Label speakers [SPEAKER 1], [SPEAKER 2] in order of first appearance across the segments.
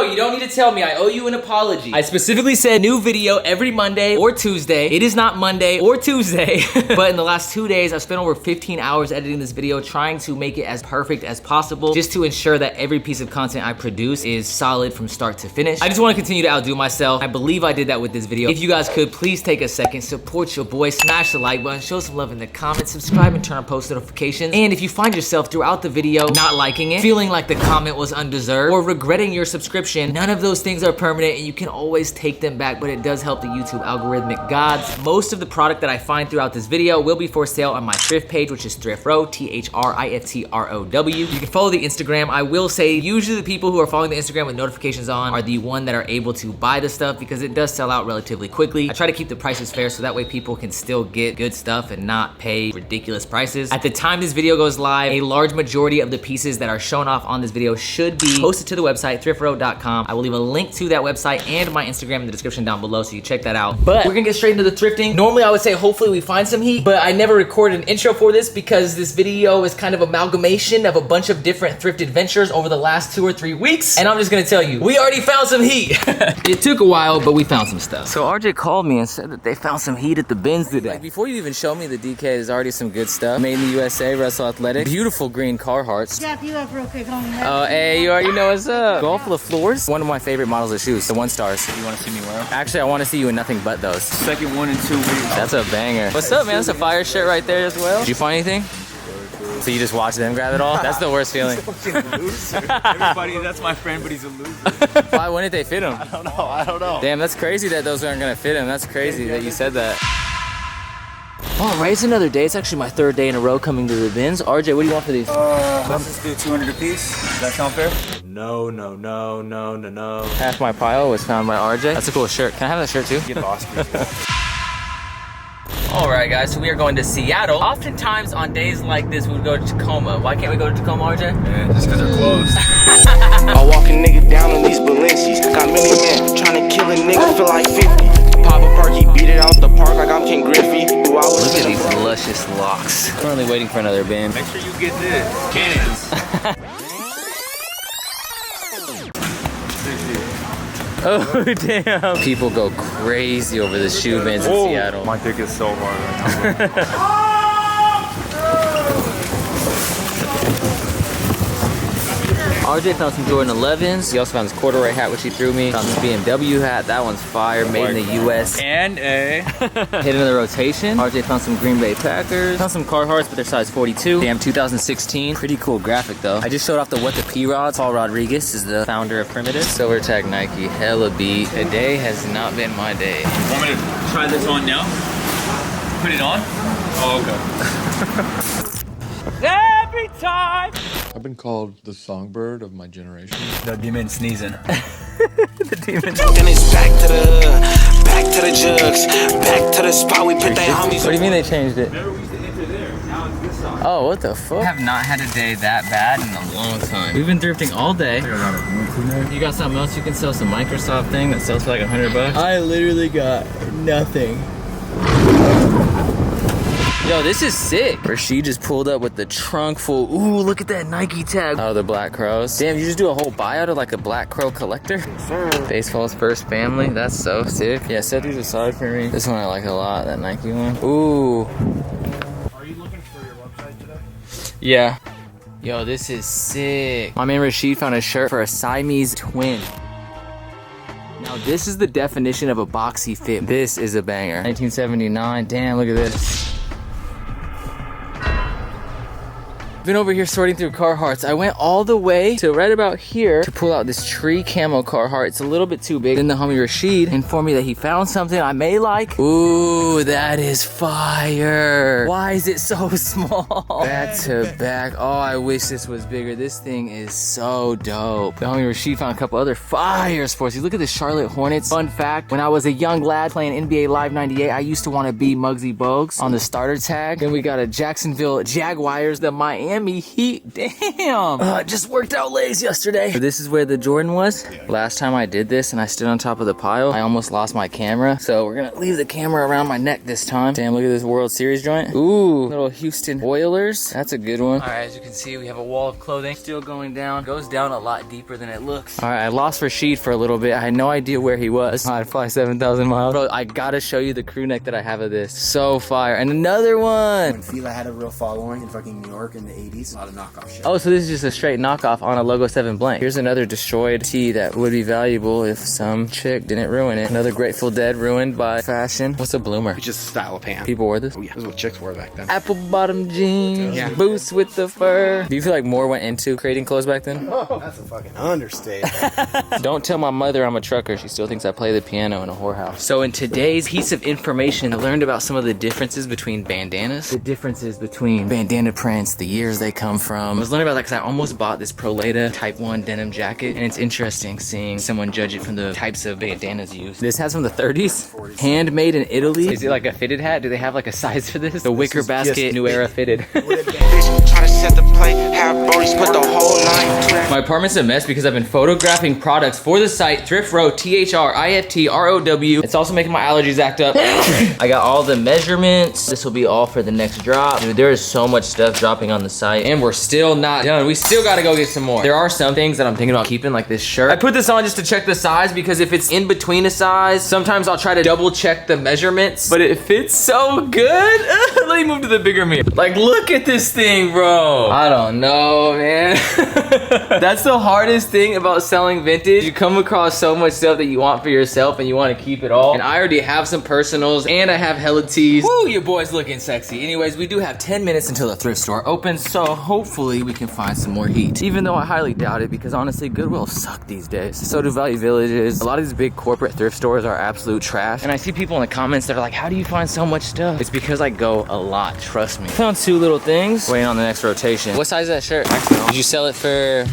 [SPEAKER 1] you don't need to tell me. I owe you an apology. I specifically said new video every Monday or Tuesday. It is not Monday or Tuesday. But in the last 2 days, I've spent over 15 hours editing this video, trying to make it as perfect as possible, just to ensure that every piece of content I produce is solid from start to finish. I just want to continue to outdo myself. I believe I did that with this video. If you guys could, please take a second, support your boy, smash the like button, show some love in the comments, subscribe and turn on post notifications. And if you find yourself throughout the video not liking it, feeling like the comment was undeserved, or regretting your subscription, none of those things are permanent and you can always take them back, but it does help the YouTube algorithmic gods. Most of the product that I find throughout this video will be for sale on my thrift page, which is Thrift Row, THRIFTROW. You can follow the Instagram. I will say usually the people who are following the Instagram with notifications on are the one that are able to buy the stuff, because it does sell out relatively quickly. I try to keep the prices fair so that way people can still get good stuff and not pay ridiculous prices. At the time this video goes live, a large majority of the pieces that are shown off on this video should be posted to the website, thriftrow.com. I will leave a link to that website and my Instagram in the description down below, so you check that out. But we're gonna get straight into the thrifting. Normally I would say hopefully we find some heat, but I never recorded an intro for this because this video is kind of amalgamation of a bunch of different thrift adventures over the last 2 or 3 weeks. And I'm just gonna tell you, we already found some heat. It took a while, but we found some stuff. So RJ called me and said that they found some heat at the bins today. Like, before you even show me the DK, there's already some good stuff. Made in the USA, Russell Athletic. Beautiful green Carhartts.
[SPEAKER 2] Dap you up real quick, homie.
[SPEAKER 1] Oh, hey, you already know what's up. Golf LaFleur's. One of my favorite models of shoes, the 1 stars.
[SPEAKER 3] You want to see me wear them?
[SPEAKER 1] Actually, I want to see you in nothing but those.
[SPEAKER 3] Second one in 2 weeks.
[SPEAKER 1] That's a banger. What's up, man? That's a fire shirt right there as well. Did you find anything? So you just watch them grab it all? That's the worst feeling.
[SPEAKER 3] Everybody, that's my friend, but he's a loser.
[SPEAKER 1] Why wouldn't they fit him?
[SPEAKER 3] I don't know.
[SPEAKER 1] Damn, that's crazy that those aren't gonna fit him. That's crazy that you said that. All right, it's another day. It's actually my 3rd day in a row coming to the bins. RJ, what do you want for these?
[SPEAKER 3] Let's just do 200 a piece. Does that sound fair?
[SPEAKER 4] No.
[SPEAKER 1] Half my pile was found by RJ. That's a cool shirt. Can I have that shirt too?
[SPEAKER 3] Get lost.
[SPEAKER 1] All right, guys, so we are going to Seattle. Oftentimes on days like this, we would go to Tacoma. Why can't we go to Tacoma, RJ?
[SPEAKER 3] Yeah, just because they're closed.
[SPEAKER 5] I walk a nigga down on these Balenci's. Got many men trying to kill a nigga for like 50. Pop a perk, he beat it out the park like I'm King Griffey.
[SPEAKER 1] Look at these luscious locks. Currently waiting for another bin.
[SPEAKER 3] Make sure you get this. Cannons.
[SPEAKER 1] Oh, damn. People go crazy over the shoe bins in Seattle.
[SPEAKER 3] My dick is so hard right now.
[SPEAKER 1] RJ found some Jordan 11s. He also found this corduroy hat, which he threw me. Found this BMW hat. That one's fire, made in the US.
[SPEAKER 3] And a...
[SPEAKER 1] Hit another rotation. RJ found some Green Bay Packers. Found some Carhartts, but they're size 42. Damn, 2016. Pretty cool graphic, though. I just showed off the What the P rods. Paul Rodriguez is the founder of Primitive. Silver tag Nike, hella beat. Today has not been my day.
[SPEAKER 3] Want me to try this on now? Put it on? Oh, okay.
[SPEAKER 1] Every time!
[SPEAKER 4] I've been called the songbird of my generation.
[SPEAKER 3] The demon sneezing.
[SPEAKER 1] The demon.
[SPEAKER 5] Then it's back to the jugs, back to the spot we put their homies.
[SPEAKER 1] What do you mean they changed it?
[SPEAKER 3] Remember we used to enter there. Now it's this side.
[SPEAKER 1] Oh, what the fuck? I have not had a day that bad in a long time. We've been thrifting all day. You got something else you can sell? Some Microsoft thing that sells for like $100 bucks? I literally got nothing. Yo, this is sick. Rashid just pulled up with the trunk full. Ooh, look at that Nike tag. Oh, the Black Crows. Damn, you just do a whole buyout of like a Black Crow collector? Sure. Baseball's first family. That's so sick. Yeah, set these aside for me. This one I like a lot, that Nike one. Ooh.
[SPEAKER 3] Are you looking for your website today?
[SPEAKER 1] Yeah. Yo, this is sick. My man Rashid found a shirt for a Siamese twin. Now this is the definition of a boxy fit. This is a banger. 1979, damn, look at this. Been over here sorting through Carhartts. I went all the way to right about here to pull out this tree camo Carhartt. It's a little bit too big. Then the homie Rashid informed me that he found something I may like. Ooh, that is fire. Why is it so small? Back to back. Oh, I wish this was bigger. This thing is so dope. The homie Rashid found a couple other fire sports. You look at the Charlotte Hornets. Fun fact, when I was a young lad playing NBA Live 98, I used to want to be Muggsy Bogues on the starter tag. Then we got a Jacksonville Jaguars, the Miami Miami Heat. Damn. I just worked out legs yesterday. This is where the Jordan was. Last time I did this and I stood on top of the pile, I almost lost my camera. So we're gonna leave the camera around my neck this time. Damn, look at this World Series joint. Ooh, little Houston Oilers. That's a good one. All right, as you can see, we have a wall of clothing still going down. Goes down a lot deeper than it looks. All right, I lost Rashid for a little bit. I had no idea where he was. I'd fly 7,000 miles. Bro, I gotta show you the crew neck that I have of this. So fire. And another one.
[SPEAKER 2] When Fila had a real following in fucking New York in the 80s, a lot of knockoff shit.
[SPEAKER 1] Oh, so this is just a straight knockoff on a Logo 7 blank. Here's another destroyed tee that would be valuable if some chick didn't ruin it. Another Grateful Dead ruined by fashion. What's a bloomer?
[SPEAKER 2] It's just a style of pants.
[SPEAKER 1] People wore this?
[SPEAKER 2] Oh yeah, this is what chicks wore back then.
[SPEAKER 1] Apple bottom jeans,
[SPEAKER 2] Yeah.
[SPEAKER 1] boots with the fur. Do you feel like more went into creating clothes back then?
[SPEAKER 2] That's a fucking understatement.
[SPEAKER 1] Don't tell my mother I'm a trucker. She still thinks I play the piano in a whorehouse. So in today's piece of information, I learned about some of the differences between bandanas. The differences between bandana prints, the years they come from. I was learning about that because I almost bought this Proleta Type 1 denim jacket. And it's interesting seeing someone judge it from the types of bandanas used. This has from the 30s. Handmade in Italy. Is it like a fitted hat? Do they have like a size for this? The wicker basket, new era fitted.
[SPEAKER 5] Bitch, try to set the plate, have Brodies put the whole night.
[SPEAKER 1] My apartment's a mess because I've been photographing products for the site Thrift Row, THRIFTROW. It's also making my allergies act up. I got all the measurements. This will be all for the next drop. Dude, there is so much stuff dropping on the site and we're still not done. We still gotta go get some more. There are some things that I'm thinking about keeping, like this shirt. I put this on just to check the size because if it's in between a size, sometimes I'll try to double check the measurements, but it fits so good. Let me move to the bigger mirror. Like, look at this thing, bro. I don't know, man. That's the hardest thing about selling vintage. You come across so much stuff that you want for yourself and you want to keep it all. And I already have some personals and I have hella tees. Woo, your boy's looking sexy. Anyways, we do have 10 minutes until the thrift store opens, so hopefully we can find some more heat. Even though I highly doubt it because honestly, Goodwill suck these days. So do Value Villages. A lot of these big corporate thrift stores are absolute trash. And I see people in the comments that are like, how do you find so much stuff? It's because I go a lot, trust me. Found two little things. Waiting on the next rotation. What size is that shirt? Did you sell it for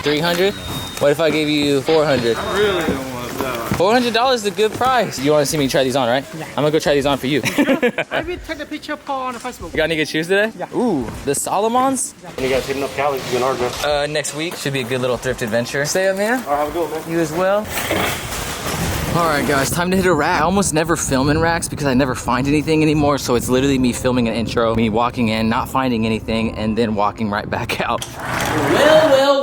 [SPEAKER 1] 300? What if I gave you 400?
[SPEAKER 6] I really don't want that.
[SPEAKER 1] $400 is a good price. You want to see me try these on, right? Yeah. I'm gonna go try these on for you.
[SPEAKER 6] I will take the picture Paul on Facebook.
[SPEAKER 1] You got any good shoes today?
[SPEAKER 6] Yeah.
[SPEAKER 1] Ooh, the Solomons?
[SPEAKER 6] And you guys hitting up Cali to do an order.
[SPEAKER 1] Next week should be a good little thrift adventure. Stay up, man.
[SPEAKER 6] All right, have a good one, man.
[SPEAKER 1] You as well. All right, guys, time to hit a rack. I almost never film in racks because I never find anything anymore. So it's literally me filming an intro, me walking in, not finding anything, and then walking right back out.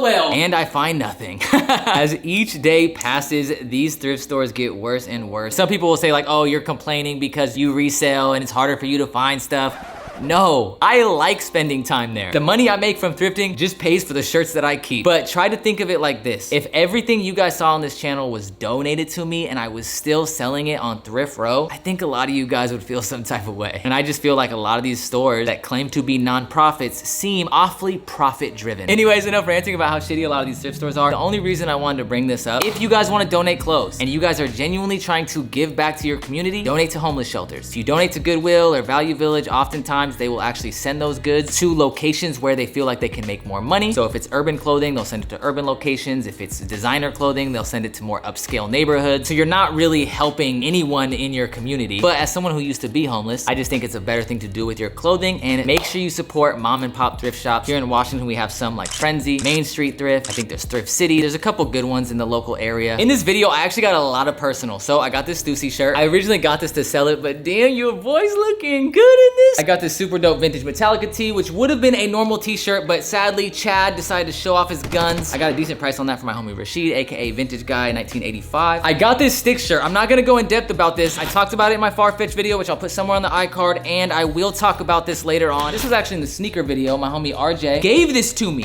[SPEAKER 1] Well. And I find nothing. As each day passes, these thrift stores get worse and worse. Some people will say like, oh, you're complaining because you resell and it's harder for you to find stuff. No, I like spending time there. The money I make from thrifting just pays for the shirts that I keep. But try to think of it like this. If everything you guys saw on this channel was donated to me and I was still selling it on Thrift Row, I think a lot of you guys would feel some type of way. And I just feel like a lot of these stores that claim to be nonprofits seem awfully profit driven. Anyways, enough ranting about how shitty a lot of these thrift stores are. The only reason I wanted to bring this up, if you guys want to donate clothes and you guys are genuinely trying to give back to your community, donate to homeless shelters. If you donate to Goodwill or Value Village, oftentimes they will actually send those goods to locations where they feel like they can make more money. So if it's urban clothing, they'll send it to urban locations. If it's designer clothing, they'll send it to more upscale neighborhoods. So you're not really helping anyone in your community. But as someone who used to be homeless, I just think it's a better thing to do with your clothing. And make sure you support mom and pop thrift shops. Here in Washington, we have some like Frenzy, Main Street Thrift. I think there's Thrift City. There's a couple good ones in the local area. In this video, I actually got a lot of personal. So I got this Stussy shirt. I originally got this to sell it, but damn, your boy's looking good in this. I got this super dope vintage Metallica tee, which would have been a normal t-shirt, but sadly, Chad decided to show off his guns. I got a decent price on that for my homie Rashid, AKA Vintage Guy 1985. I got this stick shirt. I'm not gonna go in depth about this. I talked about it in my Farfetch video, which I'll put somewhere on the iCard, and I will talk about this later on. This was actually in the sneaker video. My homie RJ gave this to me.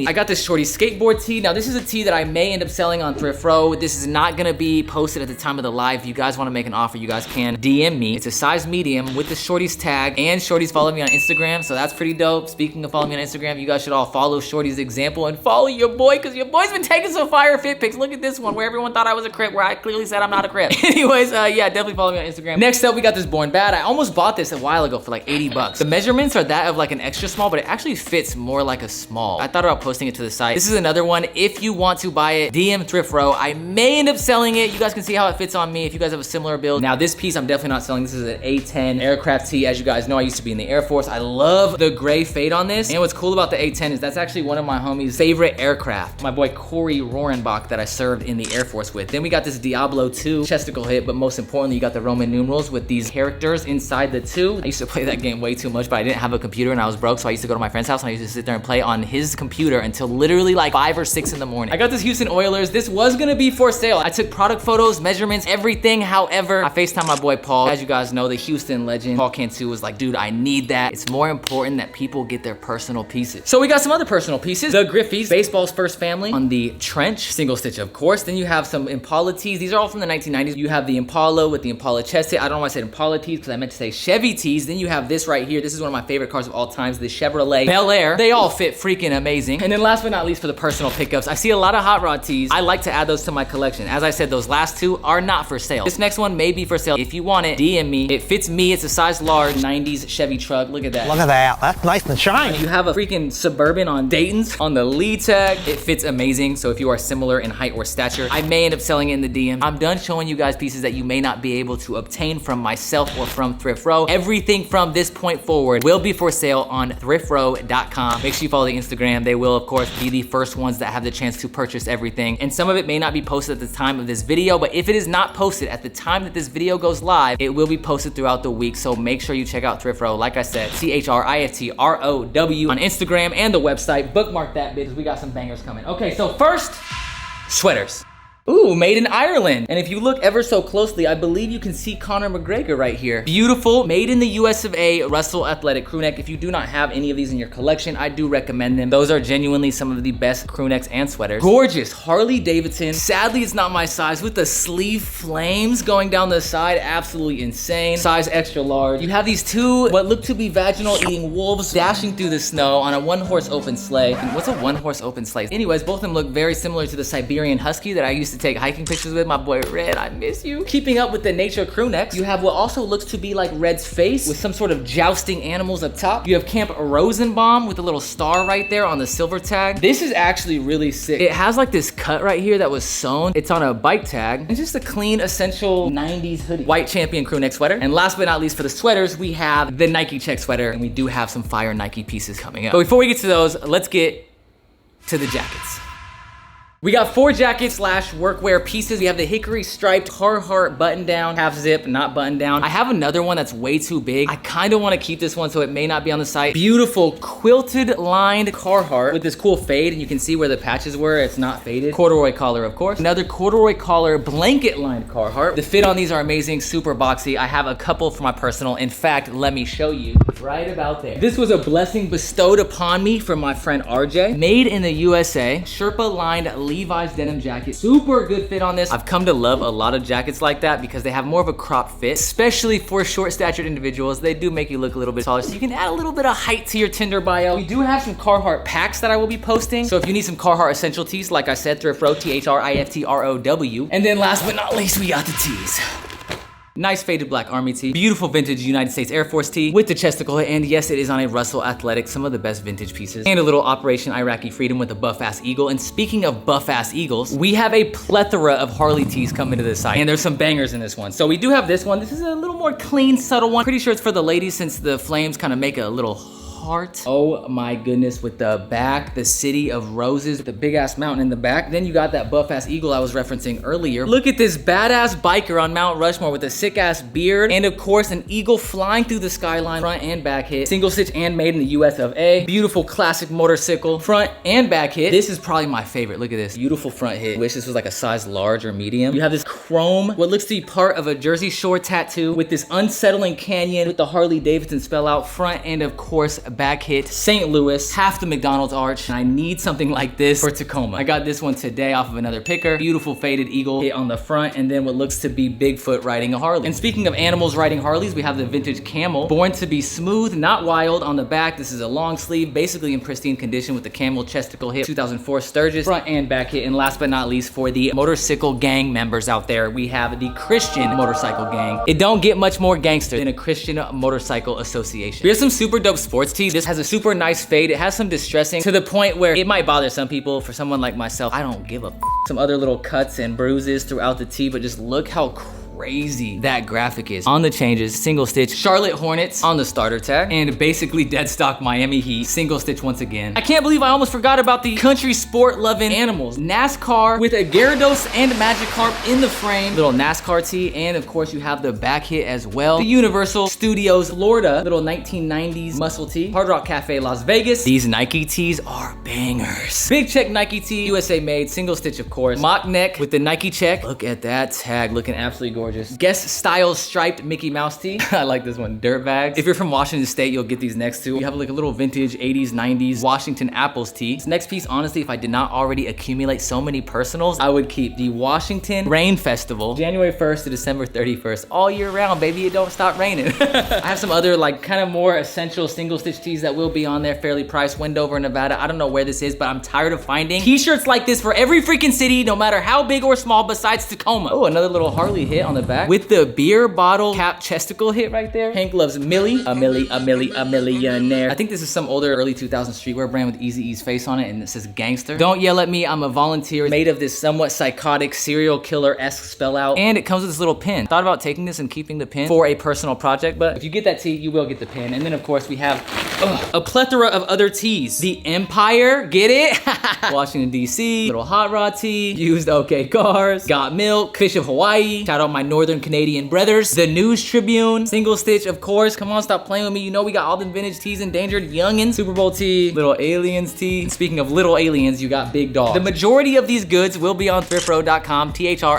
[SPEAKER 1] I got this shorty skateboard tee. Now, this is a tee that I may end up selling on Thrift Row. This is not gonna be posted at the time of the live. If you guys wanna make an offer, you guys can DM me. It's a size medium with the shorty's tag, and shorty's follow me on Instagram, so that's pretty dope. Speaking of following me on Instagram, you guys should all follow Shorty's example and follow your boy, because your boy's been taking some fire fit pics. Look at this one where everyone thought I was a Crip, where I clearly said I'm not a Crip. Anyways, yeah, definitely follow me on Instagram. Next up, we got this Born Bad. I almost bought this a while ago for like 80 bucks. The measurements are that of like an extra small, but it actually fits more like a small. I thought about posting it to the site. This is another one. If you want to buy it, DM Thrift Row. I may end up selling it. You guys can see how it fits on me if you guys have a similar build. Now, this piece I'm definitely not selling. This is an A10 aircraft tee. As you guys know, know I used to be in the Air Force. I love the gray fade on this. And what's cool about the A10 is that's actually one of my homies' favorite aircraft. My boy Corey Rohrenbach that I served in the Air Force with. Then we got this Diablo 2 chesticle hit, but most importantly, you got the Roman numerals with these characters inside the 2. I used to play that game way too much, but I didn't have a computer and I was broke, so I used to go to my friend's house and I used to sit there and play on his computer until literally like 5 or 6 in the morning. I got this Houston Oilers. This was gonna be for sale. I took product photos, measurements, everything. However, I FaceTimed my boy Paul. As you guys know, the Houston legend, Paul Cantu, was like, dude, I need that. It's more important that people get their personal pieces. So we got some other personal pieces. The Griffies, baseball's first family on the trench, single stitch of course. Then you have some Impala tees. These are all from the 1990s. You have the Impala with the Impala chest hit. I don't know why I said Impala tees because I meant to say Chevy tees. Then you have this right here. This is one of my favorite cars of all times, the Chevrolet Bel Air. They all fit freaking amazing. And then last but not least for the personal pickups, I see a lot of hot rod tees. I like to add those to my collection. As I said, those last 2 are not for sale. This next one may be for sale. If you want it, DM me. It fits me. It's a size large 90s Chevy truck. Look at that.
[SPEAKER 7] Look at that. That's nice and shiny.
[SPEAKER 1] You have a freaking Suburban on Dayton's on the lead tag. It fits amazing. So if you are similar in height or stature, I may end up selling it in the DM. I'm done showing you guys pieces that you may not be able to obtain from myself or from Thrift Row. Everything from this point forward will be for sale on thriftrow.com. Make sure you follow the Instagram. They will, of course, be the first ones that have the chance to purchase everything. And some of it may not be posted at the time of this video, but if it is not posted at the time that this video goes live, it will be posted throughout the week. So make sure you check out Thrift Row. Like I said, THRIFTROW on Instagram and the website. Bookmark that bitch. We got some bangers coming. Okay, so first, sweaters. Ooh, made in Ireland. And if you look ever so closely, I believe you can see Conor McGregor right here. Beautiful, made in the US of A, Russell Athletic crew neck. If you do not have any of these in your collection, I do recommend them. Those are genuinely some of the best crew necks and sweaters. Gorgeous, Harley Davidson. Sadly, it's not my size with the sleeve flames going down the side. Absolutely insane. Size extra large. You have these 2, what look to be vaginal eating wolves dashing through the snow on a 1-horse open sleigh. And what's a 1-horse open sleigh? Anyways, both of them look very similar to the Siberian Husky that I used to take hiking pictures with. My boy Red, I miss you. Keeping up with the nature crew necks, you have what also looks to be like Red's face with some sort of jousting animals up top. You have Camp Rosenbaum with a little star right there on the silver tag. This is actually really sick. It has like this cut right here that was sewn. It's on a bike tag. It's just a clean, essential 90s hoodie. White Champion crew neck sweater. And last but not least for the sweaters, we have the Nike check sweater, and we do have some fire Nike pieces coming up. But before we get to those, let's get to the jackets. We got 4 jackets / workwear pieces. We have the hickory striped Carhartt button down, half zip, not button down. I have another one that's way too big. I kind of want to keep this one, so it may not be on the site. Beautiful quilted lined Carhartt with this cool fade, and you can see where the patches were. It's not faded. Corduroy collar, of course. Another corduroy collar blanket lined Carhartt. The fit on these are amazing, super boxy. I have a couple for my personal. In fact, let me show you right about there. This was a blessing bestowed upon me from my friend RJ. Made in the USA, Sherpa lined Levi's denim jacket. Super good fit on this. I've come to love a lot of jackets like that because they have more of a crop fit, especially for short-statured individuals. They do make you look a little bit taller, so you can add a little bit of height to your Tinder bio. We do have some Carhartt packs that I will be posting, so if you need some Carhartt essential tees, like I said, Thrift Row, THRIFTROW. And then last but not least, we got the tees. Nice faded black army tee. Beautiful vintage United States Air Force tee with the chesticle, and yes, it is on a Russell Athletic, some of the best vintage pieces. And a little Operation Iraqi Freedom with a buff-ass eagle. And speaking of buff-ass eagles, we have a plethora of Harley tees coming to the site, and there's some bangers in this one. So we do have this one. This is a little more clean, subtle one. Pretty sure it's for the ladies since the flames kind of make a little heart. Oh my goodness, with the back, the city of roses, the big ass mountain in the back. Then you got that buff ass eagle I was referencing earlier. Look at this badass biker on Mount Rushmore with a sick ass beard, and of course an eagle flying through the skyline, front and back hit. Single stitch and made in the US of A. Beautiful classic motorcycle, front and back hit. This is probably my favorite. Look at this beautiful front hit. Wish this was like a size large or medium. You have this chrome, what looks to be part of a Jersey Shore tattoo with this unsettling canyon with the Harley Davidson spell out front, and of course back hit St. Louis, half the McDonald's arch. And I need something like this for Tacoma. I got this one today off of another picker. Beautiful faded eagle hit on the front, and then what looks to be Bigfoot riding a Harley. And speaking of animals riding Harleys, we have the vintage camel, born to be smooth, not wild, on the back. This is a long sleeve, basically in pristine condition with the camel chesticle hit, 2004 Sturgis, front and back hit. And last but not least, for the motorcycle gang members out there, we have the Christian Motorcycle Gang. It don't get much more gangster than a Christian Motorcycle Association. We have some super dope sports tee. This has a super nice fade. It has some distressing to the point where it might bother some people. For someone like myself, I don't give a f. Some other little cuts and bruises throughout the tee, but just look how crazy that graphic is. On the changes, single stitch, Charlotte Hornets on the starter tag, and basically dead stock Miami Heat, single stitch once again. I can't believe I almost forgot about the country sport loving animals. NASCAR with a Gyarados and Magikarp in the frame, little NASCAR tee, and of course you have the back hit as well. The Universal Studios Florida, little 1990s muscle tee. Hard Rock Cafe Las Vegas. These Nike tees are bangers. Big check Nike tee, USA made, single stitch of course. Mock neck with the Nike check. Look at that tag, looking absolutely gorgeous. Guess style striped Mickey Mouse tee. I like this one, dirt bags. If you're from Washington State, you'll get these next two. You have like a little vintage 80s, 90s Washington Apples tee. This next piece, honestly, if I did not already accumulate so many personals, I would keep the Washington Rain Festival, January 1st to December 31st, all year round, baby, it don't stop raining. I have some other like kind of more essential single stitch tees that will be on there, fairly priced. Wendover, Nevada, I don't know where this is, but I'm tired of finding t-shirts like this for every freaking city, no matter how big or small besides Tacoma. Oh, another little Harley hit on the back with the beer bottle cap chesticle hit right there. Hank loves Millie, a millionaire. I think this is some older early 2000s streetwear brand with Eazy-E's face on it, and it says gangster. Don't yell at me, I'm a volunteer. Made of this somewhat psychotic serial killer-esque spell out, and it comes with this little pin. Thought about taking this and keeping the pin for a personal project, but if you get that tee, you will get the pin. And then of course we have a plethora of other tees. The Empire, get it? Washington DC, little hot rod tee, used OK Cars, Got Milk, Fish of Hawaii, shout out my Northern Canadian brothers, the News Tribune, single stitch of course, come on stop playing with me, you know we got all the vintage tees, Endangered Youngins, Super Bowl tee, little aliens tee. And speaking of little aliens, you got Big Dog. The majority of these goods will be on thriftrow.com, thriftrow.com,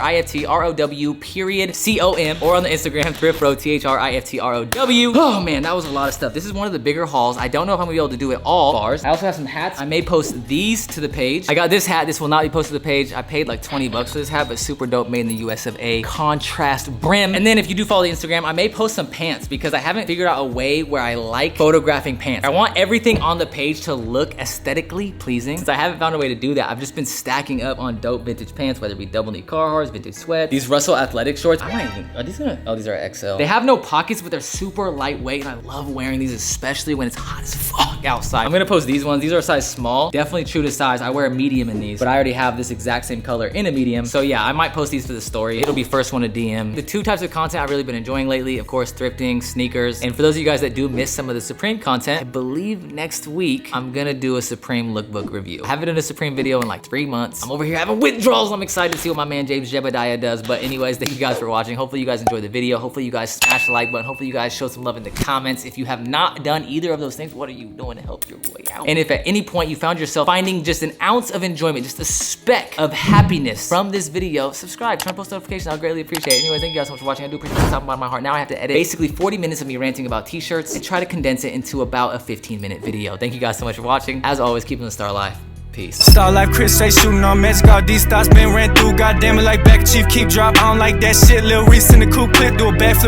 [SPEAKER 1] or on the Instagram, thriftrow, thriftrow. Oh man, that was a lot of stuff. This is one of the bigger hauls. I don't know if I'm gonna be able to do it all bars. I also have some hats. I may post these to the page. I got this hat. This will not be posted to the page. I paid like 20 bucks for this hat, but super dope, made in the US of A. Contrast brim. And then if you do follow the Instagram, I may post some pants because I haven't figured out a way where I like photographing pants. I want everything on the page to look aesthetically pleasing. Since I haven't found a way to do that, I've just been stacking up on dope vintage pants, whether it be double knee Carhartts, vintage sweat, these Russell athletic shorts. I might even, are these gonna, oh, these are XL. They have no pockets, but they're super lightweight, and I love wearing these, especially when it's hot as fuck outside. I'm gonna post these ones. These are a size small, definitely true to size. I wear a medium in these, but I already have this exact same color in a medium. So yeah, I might post these for the story. It'll be first one to DM. The two types of content I've really been enjoying lately, of course, thrifting, sneakers. And for those of you guys that do miss some of the Supreme content, I believe next week, I'm gonna do a Supreme lookbook review. I haven't done a Supreme video in like 3 months. I'm over here having withdrawals. I'm excited to see what my man James Jebediah does. But anyways, thank you guys for watching. Hopefully you guys enjoyed the video. Hopefully you guys smash the like button. Hopefully you guys show some love in the comments. If you have not done either of those things, what are you doing to help your boy out? And if at any point you found yourself finding just an ounce of enjoyment, just a speck of happiness from this video, subscribe, turn on post notifications. I'll greatly appreciate it. Anyways, thank you guys so much for watching. I do appreciate it from the bottom of my heart. Now I have to edit basically 40 minutes of me ranting about t-shirts and try to condense it into about a 15-minute video. Thank you guys so much for watching. As always, keeping the star alive. Peace. Star like Chris say shooting on magic. All these thoughts been ran through. Goddamn it, like back chief keep drop. I don't like that shit. Lil Reese in the coupe clip, do a backflip.